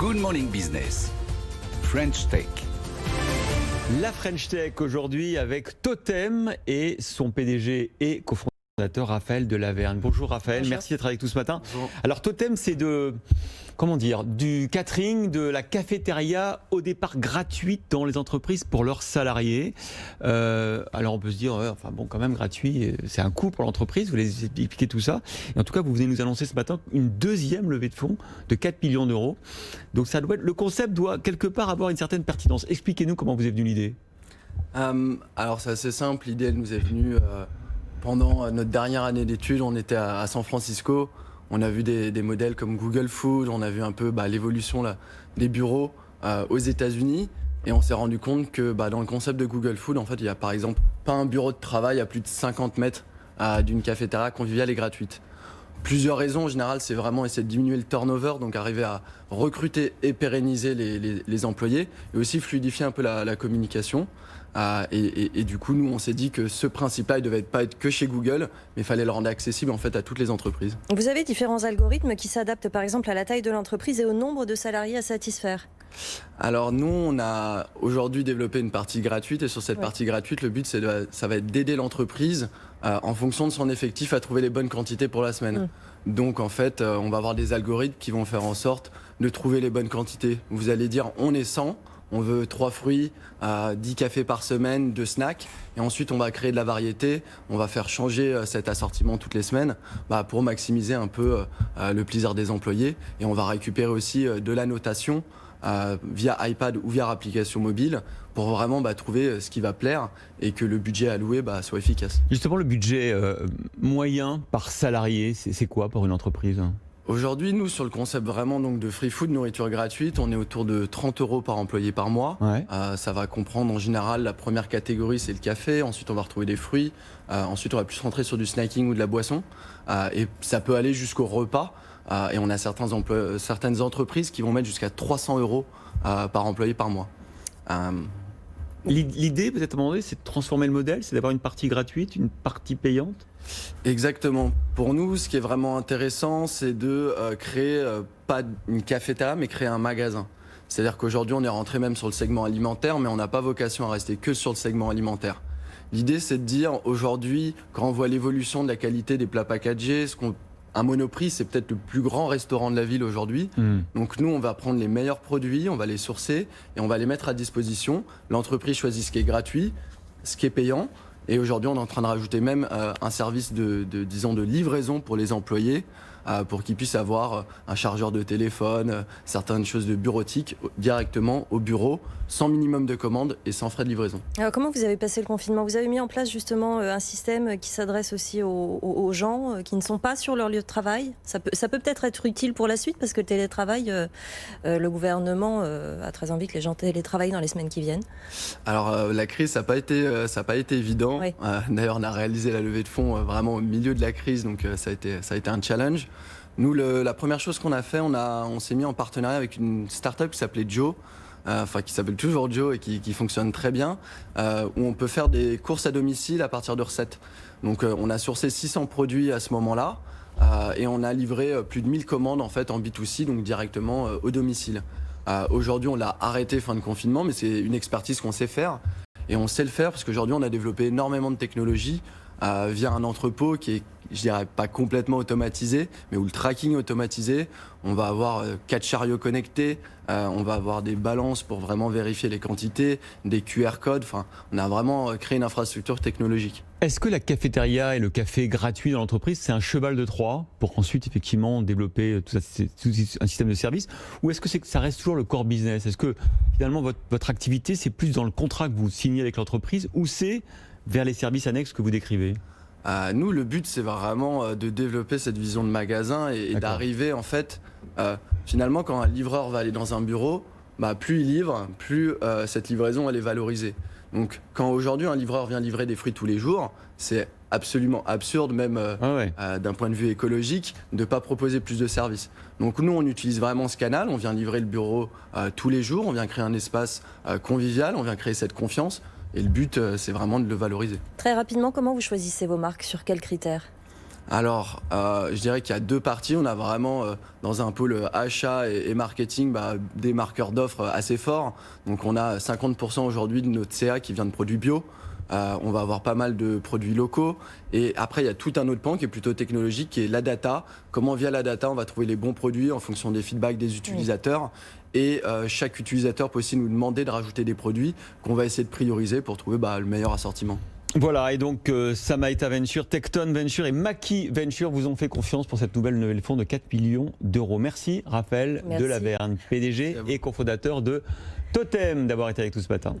Good Morning Business, French Tech. La French Tech aujourd'hui avec Totem et son PDG et cofondateur Raphaël Delavergne. Bonjour Raphaël, Bonjour. merci d'être avec nous ce matin. Bonjour. Alors Totem, c'est du catering, de la cafétéria au départ gratuite dans les entreprises pour leurs salariés. Alors on peut se dire, quand même gratuit, c'est un coût pour l'entreprise, vous les expliquez tout ça. Et en tout cas, vous venez nous annoncer ce matin une deuxième levée de fonds de 4 millions d'euros. Donc le concept doit quelque part avoir une certaine pertinence. Expliquez-nous comment vous est venue l'idée. Alors c'est assez simple, l'idée elle nous est venue pendant notre dernière année d'études, on était à San Francisco, on a vu des modèles comme Google Food, on a vu un peu l'évolution des bureaux aux États-Unis et on s'est rendu compte que dans le concept de Google Food, en fait, il y a par exemple pas un bureau de travail à plus de 50 mètres d'une cafétéria conviviale et gratuite. Plusieurs raisons, en général, c'est vraiment essayer de diminuer le turnover, donc arriver à recruter et pérenniser les employés, et aussi fluidifier un peu la communication. Et du coup, nous, on s'est dit que ce principe-là, il devait pas être que chez Google, mais il fallait le rendre accessible en fait à toutes les entreprises. Vous avez différents algorithmes qui s'adaptent par exemple à la taille de l'entreprise et au nombre de salariés à satisfaire. Alors nous, on a aujourd'hui développé une partie gratuite, et sur cette partie gratuite, le but, ça va être d'aider l'entreprise en fonction de son effectif à trouver les bonnes quantités pour la semaine. Donc en fait, on va avoir des algorithmes qui vont faire en sorte de trouver les bonnes quantités. Vous allez dire, on est 100, on veut 3 fruits, 10 cafés par semaine, 2 snacks, et ensuite on va créer de la variété, on va faire changer cet assortiment toutes les semaines pour maximiser un peu le plaisir des employés, et on va récupérer aussi de la notation via iPad ou via application mobile pour vraiment trouver ce qui va plaire et que le budget alloué soit efficace. Justement, le budget moyen par salarié, c'est quoi pour une entreprise ? Aujourd'hui, nous, sur le concept vraiment donc, de free food, nourriture gratuite, on est autour de 30 € par employé par mois. Ouais. Ça va comprendre en général la première catégorie, c'est le café. Ensuite, on va retrouver des fruits. Ensuite, on va plus rentrer sur du snacking ou de la boisson. Et ça peut aller jusqu'au repas. Et on a certaines entreprises qui vont mettre jusqu'à 300 € par employé par mois. L'idée, peut-être à un moment donné, c'est de transformer le modèle, c'est d'avoir une partie gratuite, une partie payante. Exactement. Pour nous, ce qui est vraiment intéressant, c'est de créer pas une cafétéria, mais créer un magasin. C'est-à-dire qu'aujourd'hui, on est rentré même sur le segment alimentaire, mais on n'a pas vocation à rester que sur le segment alimentaire. L'idée, c'est de dire, aujourd'hui, quand on voit l'évolution de la qualité des plats packagés, un Monoprix, c'est peut-être le plus grand restaurant de la ville aujourd'hui. Donc nous, on va prendre les meilleurs produits, on va les sourcer et on va les mettre à disposition. L'entreprise choisit ce qui est gratuit, ce qui est payant. Et aujourd'hui, on est en train de rajouter même un service de livraison pour les employés, pour qu'ils puissent avoir un chargeur de téléphone, certaines choses de bureautique directement au bureau, sans minimum de commande et sans frais de livraison. Alors, comment vous avez passé le confinement ? Vous avez mis en place justement un système qui s'adresse aussi aux gens qui ne sont pas sur leur lieu de travail. Ça peut peut-être être utile pour la suite parce que le télétravail, le gouvernement a très envie que les gens télétravaillent dans les semaines qui viennent. Alors la crise, ça n'a pas été évident. Oui. D'ailleurs, on a réalisé la levée de fonds vraiment au milieu de la crise, donc ça a été un challenge. Nous, la première chose qu'on a fait, on s'est mis en partenariat avec une start-up qui s'appelait Joe, qui s'appelle toujours Joe et qui fonctionne très bien, où on peut faire des courses à domicile à partir de recettes. Donc on a sourcé 600 produits à ce moment-là et on a livré plus de 1000 commandes en fait en B2C, donc directement au domicile. Aujourd'hui, on l'a arrêté fin de confinement, mais c'est une expertise qu'on sait faire. Et on sait le faire parce qu'aujourd'hui, on a développé énormément de technologies via un entrepôt qui est, je dirais, pas complètement automatisé, mais où le tracking est automatisé. On va avoir 4 chariots connectés, on va avoir des balances pour vraiment vérifier les quantités, des QR codes. Enfin, on a vraiment créé une infrastructure technologique. Est-ce que la cafétéria et le café gratuit dans l'entreprise, c'est un cheval de Troie pour ensuite effectivement développer tout un système de service, ou est-ce que ça reste toujours le core business ? Est-ce que finalement votre activité, c'est plus dans le contrat que vous signez avec l'entreprise, ou c'est vers les services annexes que vous décrivez ? Nous, le but, c'est vraiment de développer cette vision de magasin et d'arriver, en fait, finalement, quand un livreur va aller dans un bureau, plus il livre, plus cette livraison, elle est valorisée. Donc, quand aujourd'hui, un livreur vient livrer des fruits tous les jours, c'est absolument absurde, même d'un point de vue écologique, de ne pas proposer plus de services. Donc, nous, on utilise vraiment ce canal, on vient livrer le bureau tous les jours, on vient créer un espace convivial, on vient créer cette confiance. Et le but, c'est vraiment de le valoriser. Très rapidement, comment vous choisissez vos marques ? Sur quels critères ? Alors, je dirais qu'il y a deux parties. On a vraiment, dans un pôle achat et marketing, des marqueurs d'offres assez forts. Donc, on a 50% aujourd'hui de notre CA qui vient de produits bio. On va avoir pas mal de produits locaux. Et après, il y a tout un autre pan qui est plutôt technologique, qui est la data. Comment, via la data, on va trouver les bons produits en fonction des feedbacks des utilisateurs. Et chaque utilisateur peut aussi nous demander de rajouter des produits qu'on va essayer de prioriser pour trouver le meilleur assortiment. Voilà, et donc Samaeta Venture, Tecton Venture et Maki Venture vous ont fait confiance pour cette nouvelle levée de fonds de 4 millions d'euros. Merci Raphaël Delaverne, PDG et cofondateur de Totem, d'avoir été avec nous ce matin.